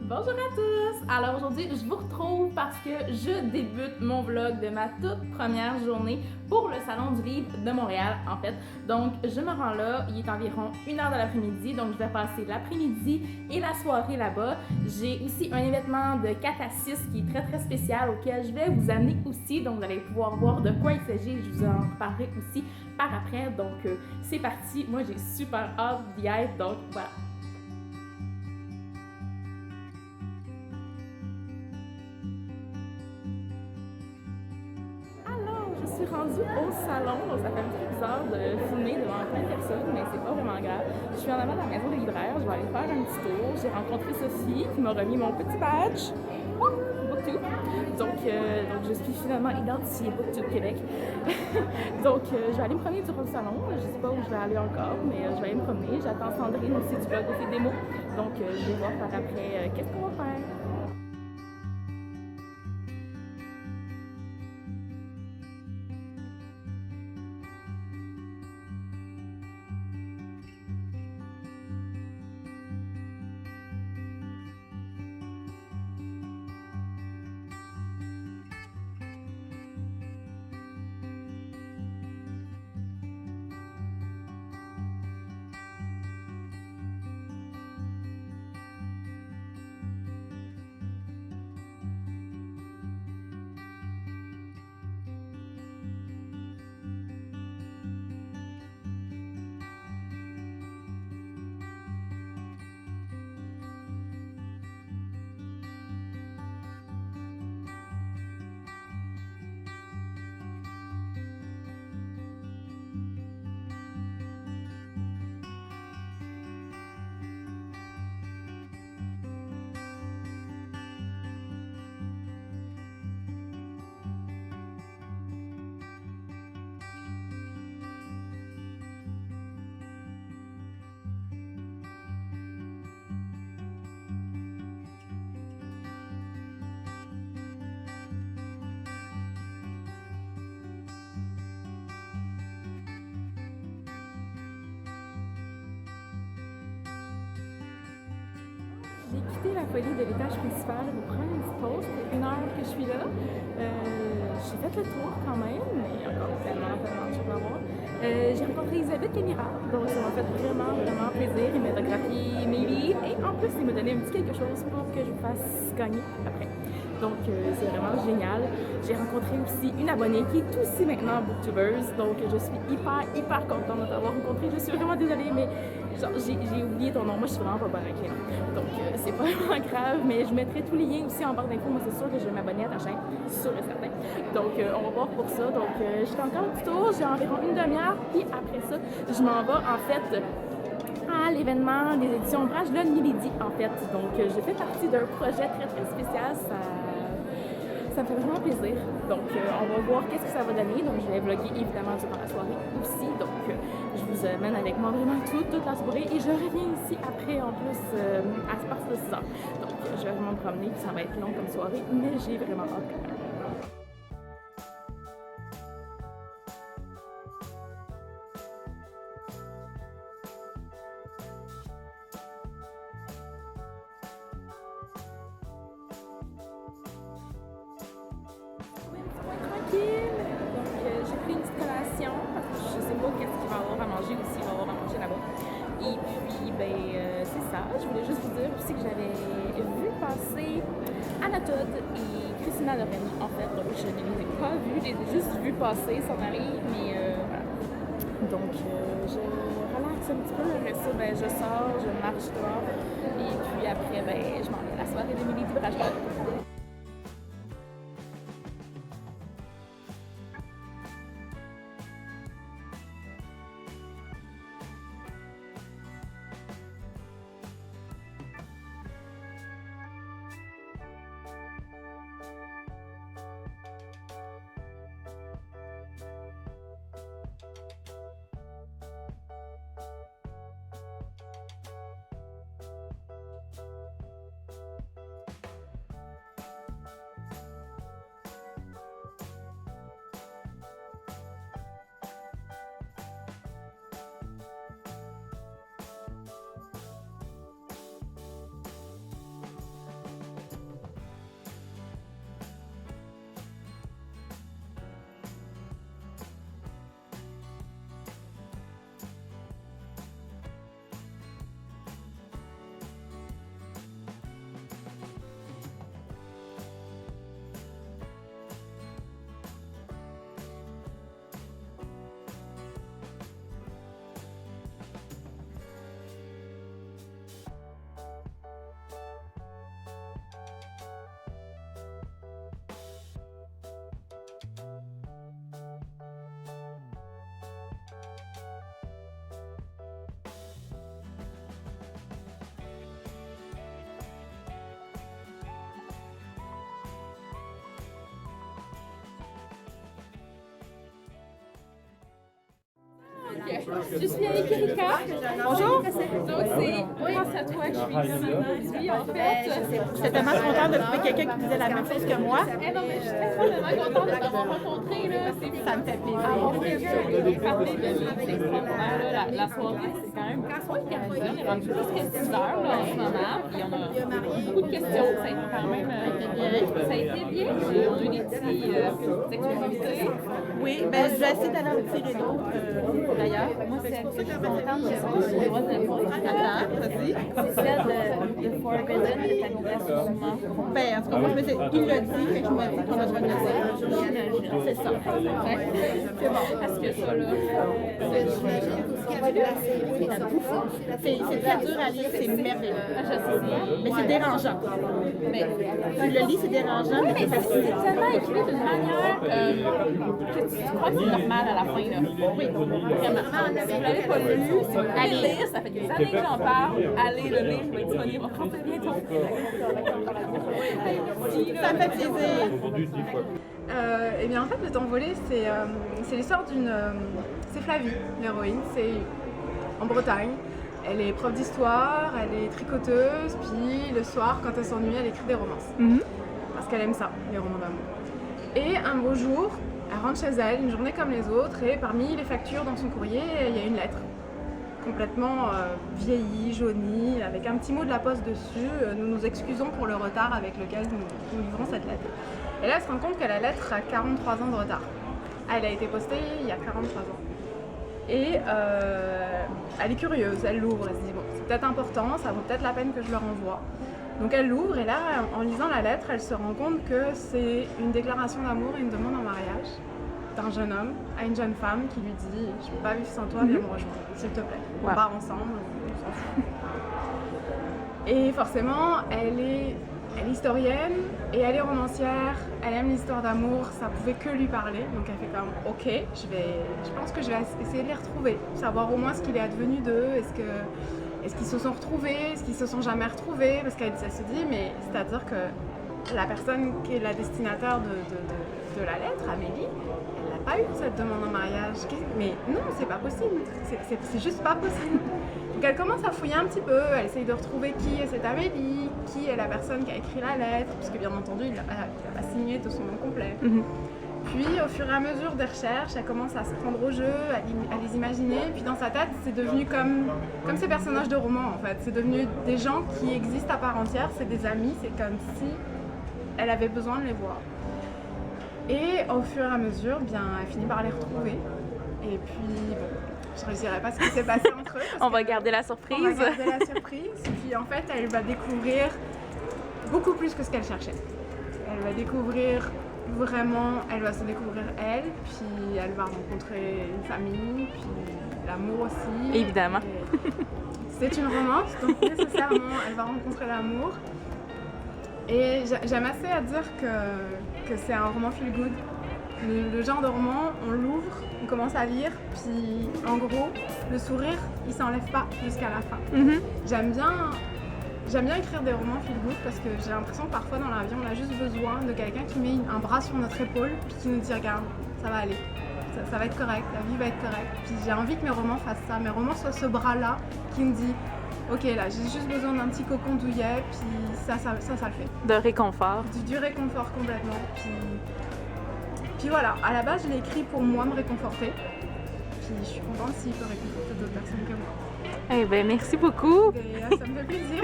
Bonjour à tous! Alors aujourd'hui, je vous retrouve parce que je débute mon vlog de ma toute première journée pour le Salon du Livre de Montréal, en fait. Donc, je me rends là, il est environ 1h de l'après-midi, donc je vais passer l'après-midi et la soirée là-bas. J'ai aussi un événement de 4 à 6 qui est très très spécial auquel je vais vous amener aussi, donc vous allez pouvoir voir de quoi il s'agit, je vous en reparlerai aussi par après. Donc, c'est parti, moi j'ai super hâte d'y être, donc voilà. Je suis rendue au salon, donc ça fait un petit peu bizarre de filmer devant plein de personnes, mais c'est pas vraiment grave. Je suis en avant de la maison des libraires, je vais aller faire un petit tour. J'ai rencontré Sophie qui m'a remis mon petit badge. Booktube. Donc je suis finalement identifiée Booktube Québec. Donc je vais aller me promener durant le salon. Je sais pas où je vais aller encore, mais je vais aller me promener. J'attends Sandrine aussi du blog des démos. Donc je vais voir par après qu'est-ce qu'on va faire. J'ai quitté la folie de l'étage principal pour prendre une petite pause. Ça fait 1 heure que je suis là. J'ai fait le tour quand même, mais il y a encore tellement de choses à voir. J'ai rencontré Elisabeth Lémira, donc ça m'a fait vraiment plaisir. Il m'a autographié mes livres et en plus, il m'a donné un petit quelque chose pour que je vous fasse gagner après. Donc c'est vraiment génial. J'ai rencontré aussi une abonnée qui est aussi maintenant Booktubeuse, donc je suis hyper contente de t'avoir rencontré. Je suis vraiment désolée, mais j'ai oublié ton nom. Moi, je suis vraiment pas bonne avec les noms. Donc c'est pas vraiment grave, mais je mettrai tous les liens aussi en barre d'infos. Moi, c'est sûr que je vais m'abonner à ta chaîne, sûr et certain. Donc on va voir pour ça. Donc je fais encore un petit tour, j'ai environ une demi-heure, puis après ça, je m'en vais en fait à l'événement des éditions Ombrage de Milady en fait. Donc je fais partie d'un projet très spécial, ça me fait vraiment plaisir. Donc on va voir qu'est-ce que ça va donner. Donc je vais vlogger évidemment durant la soirée aussi. Donc je vous amène avec moi vraiment toute la soirée et je reviens ici après en plus à partir de 6 heures. Donc je vais vraiment me promener, ça va être long comme soirée, mais j'ai vraiment hâte quand même. Tranquille. Donc j'ai pris une petite collation parce que je sais pas qu'est-ce qu'il va y avoir à manger aussi, il va y avoir à manger là-bas. Et puis c'est ça, je voulais juste vous dire aussi que j'avais vu passer Anna Todd et Christina Loren en fait, donc je ne les ai pas vus, je les ai juste vus passer s'en aller, mais voilà. Donc je relaxe un petit peu, après ça je sors, je marche dehors et puis après je m'en vais à la soirée de Milady Brachot. Je suis avec Erika. Bonjour. Donc, c'est grâce à toi que je suis ici, en fait. J'étais tellement contente de trouver quelqu'un qui disait la même chose que moi. Eh non, mais je suis tellement contente de t'avoir rencontré. Là. Ça me fait plaisir. On parler de c'est extraordinaire. Là. La soirée, c'est quand même pas hyper jeune. On est rendu jusqu'à 6 heures là, en ce moment. Puis on a beaucoup de questions. Ça a été quand même ça a été bien. On a eu des petites exclusivités. Oui, ben je vais essayer d'aller en tirer d'autres d'ailleurs. Moi, c'est pour ça que je suis contente de savoir si j'ai le droit de répondre. Attends, vas-y. C'est celle de Forbidden de ta nouvelle mouvement. Ben, en tout cas, moi, il l'a dit, fait que je me dis qu'on a besoin de le dire. C'est ça. C'est bon. Est-ce que ça, là, c'est très dur à lire, c'est merveilleux. je sais. Mais c'est dérangeant. Mais Tu le lis, c'est dérangeant, mais c'est c'est fascinant. tellement écrit d'une manière que tu crois que c'est normal à la fin. Là. Oui, vraiment. Si vous ne l'avez pas lu, si vous voulez le lire, ça fait des années que j'en parle. Allez le lire, il va être disponible en français bientôt. Ça me fait plaisir. Eh bien, en fait, Le Temps volé, c'est l'histoire d'une... c'est Flavie, l'héroïne. C'est en Bretagne. Elle est prof d'histoire, elle est tricoteuse, puis le soir, quand elle s'ennuie, elle écrit des romances. Parce qu'elle aime ça, les romans d'amour. Et un beau jour, elle rentre chez elle, une journée comme les autres, et parmi les factures dans son courrier, il y a une lettre. Complètement vieillie, jaunie, avec un petit mot de la poste dessus. Nous nous excusons pour le retard avec lequel nous livrons cette lettre. Et là, elle se rend compte que la lettre a 43 ans de retard. Elle a été postée il y a 43 ans. Et elle est curieuse, elle l'ouvre, elle se dit bon, c'est peut-être important, ça vaut peut-être la peine que je le renvoie. Donc elle l'ouvre et là, en lisant la lettre, elle se rend compte que c'est une déclaration d'amour et une demande en mariage d'un jeune homme à une jeune femme qui lui dit « Je ne peux pas vivre sans toi, viens me rejoindre, s'il te plaît. On part ensemble, on s'en fout. » Et forcément, elle est historienne et elle est romancière, elle aime l'histoire d'amour, ça pouvait que lui parler. Donc elle fait comme « Ok, je pense que je vais essayer de les retrouver, savoir au moins ce qu'il est advenu d'eux, est-ce qu'ils se sont retrouvés, est-ce qu'ils se sont jamais retrouvés ?» Parce qu'elle se dit « Mais c'est-à-dire que la personne qui est la destinataire de la lettre, Amélie, elle n'a pas eu cette demande en mariage. Mais non, c'est pas possible. C'est juste pas possible. » Donc elle commence à fouiller un petit peu, elle essaye de retrouver qui est cette Amélie, qui est la personne qui a écrit la lettre, puisque bien entendu, il n'a pas signé de son nom complet. Puis au fur et à mesure des recherches, elle commence à se prendre au jeu, à les imaginer. Puis dans sa tête, c'est devenu comme ces personnages de romans en fait. C'est devenu des gens qui existent à part entière, c'est des amis, c'est comme si elle avait besoin de les voir. Et au fur et à mesure, bien, elle finit par les retrouver. Et puis, bon, je ne dirai pas ce qui s'est passé entre eux. On va garder la surprise. On va garder la surprise. Et puis en fait, elle va découvrir beaucoup plus que ce qu'elle cherchait. Elle va découvrir vraiment, elle va se découvrir elle, puis elle va rencontrer une famille, puis l'amour aussi. Évidemment. C'est une romance, donc nécessairement, elle va rencontrer l'amour. Et j'aime assez à dire que c'est un roman feel good. Le genre de roman, on l'ouvre, on commence à lire, puis en gros, le sourire, il s'enlève pas jusqu'à la fin. J'aime bien écrire des romans feel good parce que j'ai l'impression que parfois dans la vie, on a juste besoin de quelqu'un qui met un bras sur notre épaule puis qui nous dit regarde, ça va aller, ça va être correct, la vie va être correcte. Puis j'ai envie que mes romans fassent ça, mes romans soient ce bras-là qui me dit ok, là, j'ai juste besoin d'un petit cocon douillet, puis ça le fait. De réconfort. Du réconfort complètement. Puis voilà, à la base, je l'ai écrit pour moi me réconforter. Puis je suis contente s'il peut réconforter d'autres personnes que moi. Eh bien, merci beaucoup. Et, ça me fait plaisir.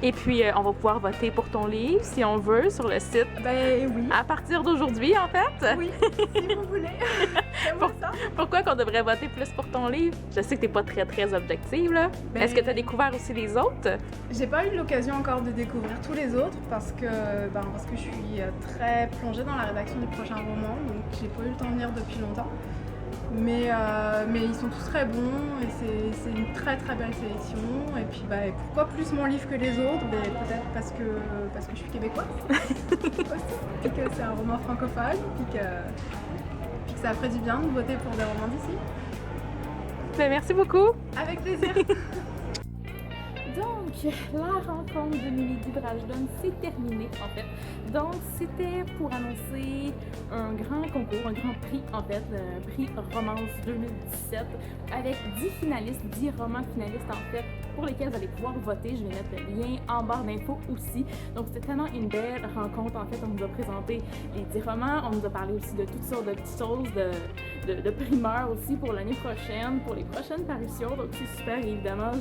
Et puis, on va pouvoir voter pour ton livre, si on veut, sur le site. Ben oui. À partir d'aujourd'hui, en fait. Oui, si vous voulez. J'aimerais ça. Pourquoi qu'on devrait voter plus pour ton livre? Je sais que tu n'es pas très, très objective, là. Ben, est-ce que tu as découvert aussi les autres? J'ai pas eu l'occasion encore de découvrir tous les autres parce que je suis très plongée dans la rédaction du prochain roman, donc j'ai pas eu le temps de lire depuis longtemps. Mais ils sont tous très bons et c'est une très très belle sélection. Et puis pourquoi plus mon livre que les autres? Peut-être parce que je suis québécoise et que c'est un roman francophone, puis que ça ferait du bien de voter pour des romans d'ici. Ben, merci beaucoup. Avec plaisir. Donc, la rencontre de Milady Brajlon s'est terminée, en fait. Donc, c'était pour annoncer un grand concours, un grand prix, en fait, le prix Romance 2017, avec 10 finalistes, 10 romans finalistes, en fait, pour lesquels vous allez pouvoir voter. Je vais mettre le lien en barre d'infos aussi. Donc, c'était tellement une belle rencontre, en fait. On nous a présenté les 10 romans, on nous a parlé aussi de toutes sortes de petites choses, de primeurs aussi pour l'année prochaine, pour les prochaines parutions. Donc, c'est super, évidemment,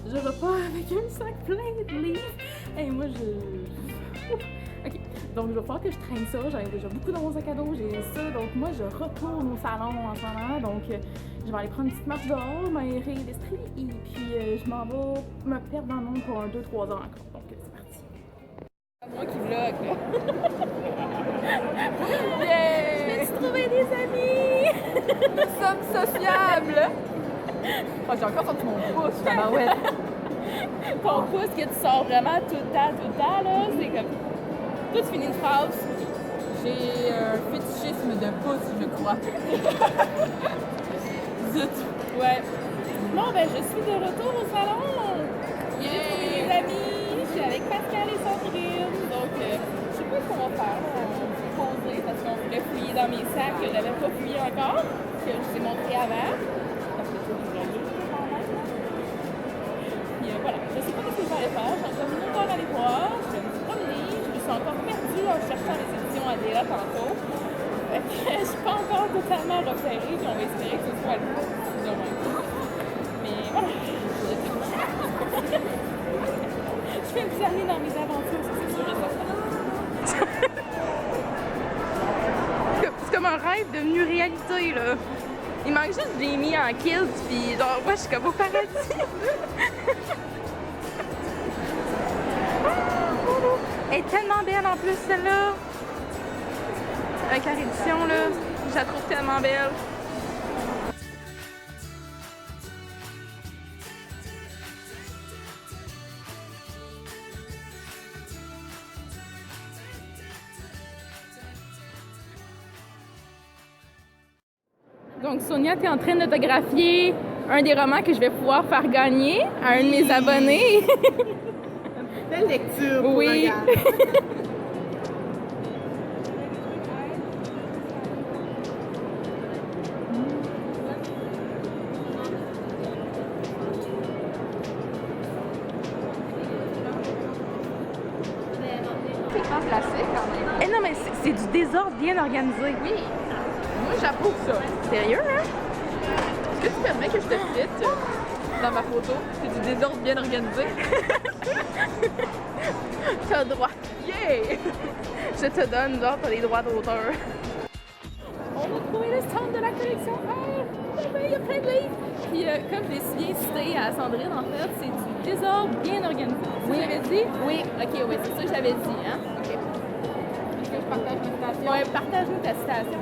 je repars avec un sac plein de livres. Et moi, Ok, donc il va falloir que je traîne ça. J'ai déjà beaucoup dans mon sac à dos, j'ai ça. Donc moi, je retourne au salon en ce moment. Donc je vais aller prendre une petite marche dehors, m'aérer l'esprit. Et puis je m'en vais me perdre dans le monde pour 2-3 heures encore. Donc c'est parti. Moi qui vlog, là. Yeah! Je vais-tu trouver des amis? Nous sommes sociables! Oh, j'ai encore sorti mon pouce, ma ouais. Ton pouce que tu sors vraiment tout le temps, là, c'est comme... Toi, tu finis une phrase. J'ai un fétichisme de pouce, je crois. Zut! Ouais. Bon, ben, je suis de retour au salon. J'ai trouvé des amis. Je suis avec Pascal et Sandrine. Donc, je sais pas ce qu'on va faire. On va poser parce qu'on voulait fouiller dans mes sacs que je n'avais pas fouillé encore, que je vous ai montré avant. Parce que c'est aujourd'hui, quand même. Puis voilà, je sais pas ce que j'allais faire. J'ai encore une heure à aller voir. Je vais me promener. Je me suis encore perdue en cherchant les éditions ADA tantôt. Fait que je suis pas encore totalement repérée. Puis on va espérer que ce soit le cas demain. Mais voilà. Je vais vous amener dans mes aventures, ça, c'est sûr et certain. C'est comme un rêve devenu réalité, là. Il manque juste de les mis en kilt, pis genre, moi, je suis comme au paradis. Elle est tellement belle en plus, celle-là. Avec la réédition, là, je la trouve tellement belle. Donc, Sonia, tu es en train d'autographier un des romans que je vais pouvoir faire gagner à un de mes abonnés. Belle lecture pour Oui. C'est grand classique quand même. Eh non, mais c'est du désordre bien organisé. Oui. Moi, j'approuve ça. Sérieux, hein? Est-ce que tu permets que je te cite dans ma photo? C'est du désordre bien organisé. T'as le droit. Yeah! Je te donne, genre, t'as les droits d'auteur. On a trouvé le stand de la collection R. Il y a plein de livres. Puis, comme je l'ai si bien cité à Sandrine, en fait, c'est du désordre bien organisé. Oui, j'avais dit? Oui. Ok, oui, c'est ça que j'avais dit, hein? Ok. Est-ce que je partage ma citation? Ouais, partage-nous ta citation.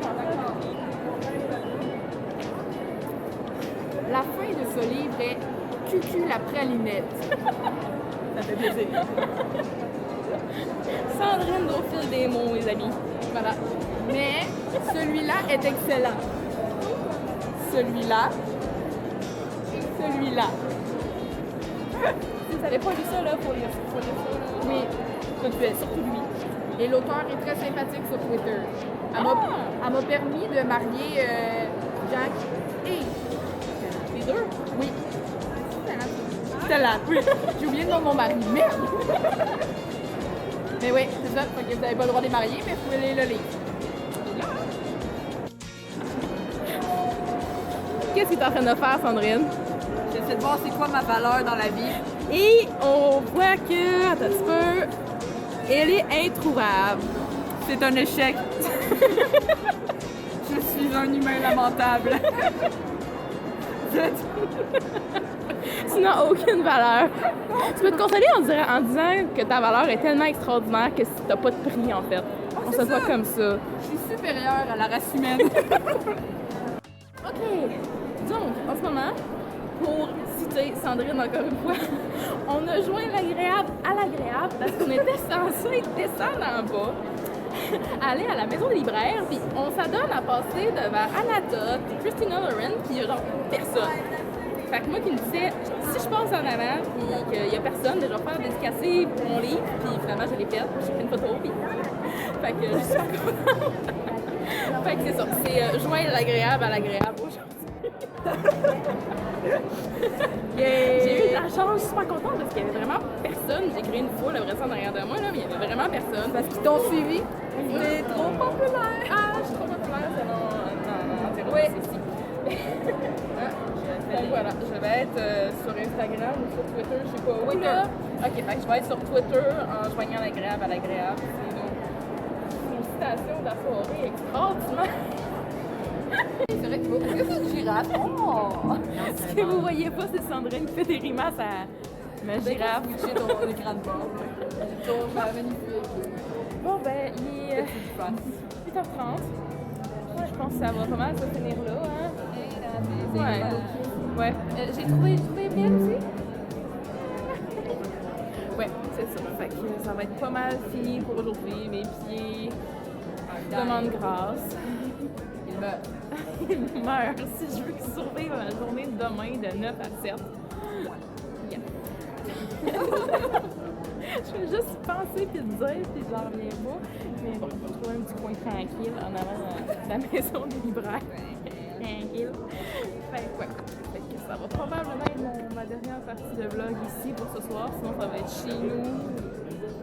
La fin de ce livre est cucu la pralinette. Ça fait plaisir. Sandrine au fil des mots, les amis. Voilà. Mais celui-là est excellent. Celui-là. Celui-là. Si vous n'avez pas lu ça, là, faut lire ça. Là. Oui, tout de suite. Surtout lui. Et l'auteur est très sympathique sur Twitter. Elle m'a permis de marier Jack et Les deux? oui. Talent. Oui. J'ai oublié le nom de mon mari. Merde! Mais oui, c'est ça. Fait que vous n'avez pas le droit de les marier, mais vous pouvez les le lire. Qu'est-ce que tu es en train de faire, Sandrine? J'essaie de voir c'est quoi ma valeur dans la vie. Et on voit que, attends un petit peu, elle est introuvable. C'est un échec. Je suis un humain lamentable. Tu n'as aucune valeur. Tu peux te consoler en disant que ta valeur est tellement extraordinaire que t'as pas de prix, en fait. On se voit comme ça. Je suis supérieure à la race humaine. OK. Donc, en ce moment, pour citer Sandrine encore une fois, on a joint l'agréable à l'agréable parce qu'on était censé descendre en bas, aller à la maison des libraires, puis on s'adonne à passer devant Anatote et Christina Lauren, puis il y a genre personne. Fait que moi qui me disais, si je passe en avant, puis qu'il n'y a personne, je vais faire dédicacer mon livre, puis finalement je l'ai fait, j'ai pris une photo, puis. Fait que je suis super contente. Fait que c'est ça, c'est joindre l'agréable à l'agréable aujourd'hui. J'ai eu de la chance, je suis super contente parce qu'il y avait vraiment personne. J'ai créé une foule après ça en arrière de moi, là, mais il y avait vraiment personne. Parce qu'ils t'ont suivi. C'est trop populaire. Ah, je suis trop populaire, c'est non, Oui. Donc voilà, je vais être sur Instagram ou sur Twitter, je sais pas où là. Ok, fait que je vais être sur Twitter en joignant l'agréable à l'agréable. C'est une citation de la soirée extraordinaire. C'est vrai que tu vois. Est-ce que c'est une girafe? Oh! Ce que vous voyez pas, c'est Sandrine qui fait des grimaces à ma girafe. Switcher ton écran de bord. Ton magnifique. Bon ben, il est 8h30. Je pense que ça va pas mal se finir là, hein? Ouais. J'ai trouvé bien aussi. Ouais, c'est ça. Fait que ça va être pas mal fini pour aujourd'hui. Mes pieds demandent grâce. Il meurt si je veux qu'il survive la journée de demain de 9 à 7. Yeah. Je vais juste penser puis le dire puis j'en reviens pas. Mais bon, je vais trouver un petit coin tranquille en avant de la maison des libraires. Tranquille. Fait que ouais. Fait que ça va probablement être ma dernière partie de vlog ici pour ce soir. Sinon ça va être chez nous.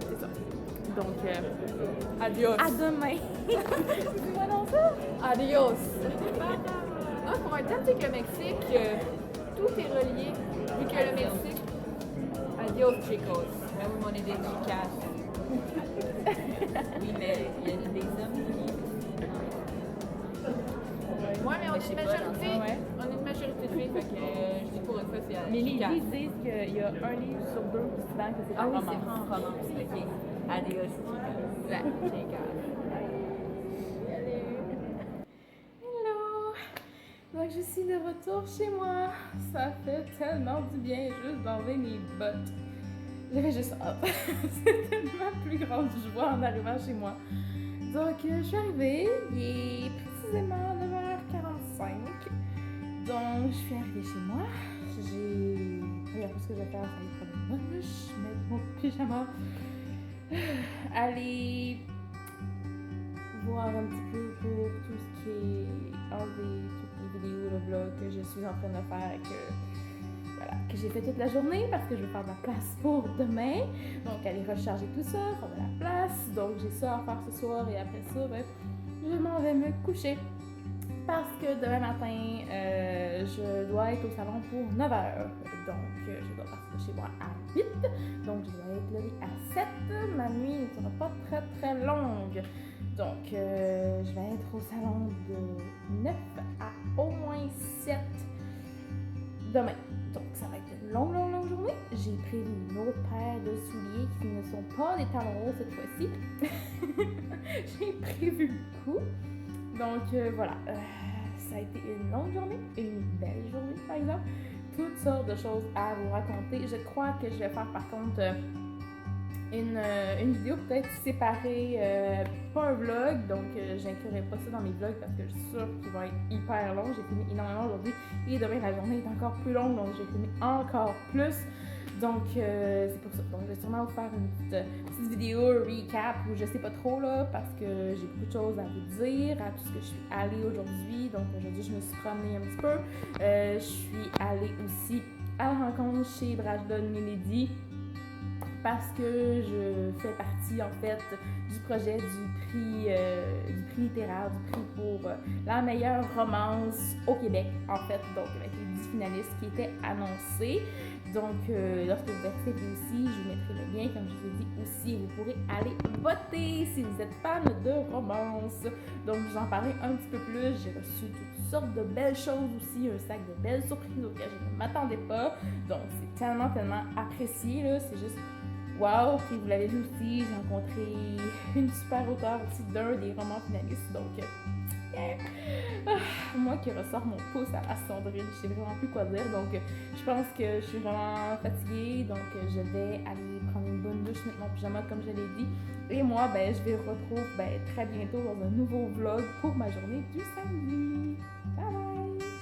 C'est ça. Donc, Adios. à demain. Dis-moi donc ça. Adios. Non, pour un temps, tu sais que le Mexique, tout est relié. Vu que le Mexique. Adios, chicos. Mais oui, on est des chicas. Oui, mais il y a des hommes qui. Ouais, mais on est une majorité. Ouais. On est une majorité de filles, fait que je dis pour une fois, c'est Mais les chicas. livres disent qu'il y a un livre sur deux qui se vend que c'est Ah un oui, roman. c'est en romance. Ok. Adios, chicas. Chicas. Hello! Donc je suis de retour chez moi. Ça fait tellement du bien juste d'enlever mes bottes. J'avais juste hâte. C'était ma plus grande joie en arrivant chez moi. Donc je suis arrivée, il est précisément 9h45. Donc je suis arrivée chez moi. Regarde ce que je vais faire, ça va être prendre une douche, mettre mon pyjama, aller voir un petit peu pour tout ce qui est enlever toutes les vidéos, le vlog que je suis en train de faire et que j'ai fait toute la journée parce que je veux faire de la place pour demain. Donc aller recharger tout ça, faire de la place. Donc j'ai ça à faire ce soir et après ça, ben, je m'en vais me coucher. Parce que demain matin, je dois être au salon pour 9h. Donc, je dois partir de chez moi à 8. Donc, je dois être levée à 7. Ma nuit ne sera pas très très longue. Donc, je vais être au salon de 9 à au moins 7 demain. Donc, ça va être une longue journée. J'ai prévu une autre paire de souliers qui ne sont pas des talons hauts cette fois-ci. J'ai prévu beaucoup. Donc voilà, ça a été une longue journée, une belle journée par exemple. Toutes sortes de choses à vous raconter. Je crois que je vais faire par contre une vidéo peut-être séparée, pas un vlog, donc j'inclurai pas ça dans mes vlogs parce que je suis sûre qu'ils vont être hyper longs. J'ai filmé énormément aujourd'hui et demain la journée est encore plus longue, donc j'ai filmé encore plus. Donc c'est pour ça. Donc je vais sûrement vous faire une petite vidéo, un recap ou je sais pas trop là parce que j'ai beaucoup de choses à vous dire, à tout ce que je suis allée aujourd'hui. Donc aujourd'hui je me suis promenée un petit peu. Je suis allée aussi à la rencontre chez Brajda Milady parce que je fais partie en fait du projet du prix littéraire, du prix pour la meilleure romance au Québec en fait, donc avec les 10 finalistes qui étaient annoncés. Donc lorsque vous accédez aussi, je vous mettrai le lien comme je vous ai dit aussi, vous pourrez aller voter si vous êtes fan de romance. Donc je vous en parler un petit peu plus, j'ai reçu toutes sortes de belles choses aussi, un sac de belles surprises auxquelles je ne m'attendais pas. Donc c'est tellement apprécié là, c'est juste wow, puis vous l'avez vu aussi, j'ai rencontré une super auteure aussi d'un des romans finalistes, donc moi qui ressors mon pouce à la Sandrine, je sais vraiment plus quoi dire, donc je pense que je suis vraiment fatiguée, donc je vais aller prendre une bonne douche, mettre mon pyjama comme je l'ai dit, et moi, ben, je vous retrouve très bientôt dans un nouveau vlog pour ma journée du samedi. Bye bye!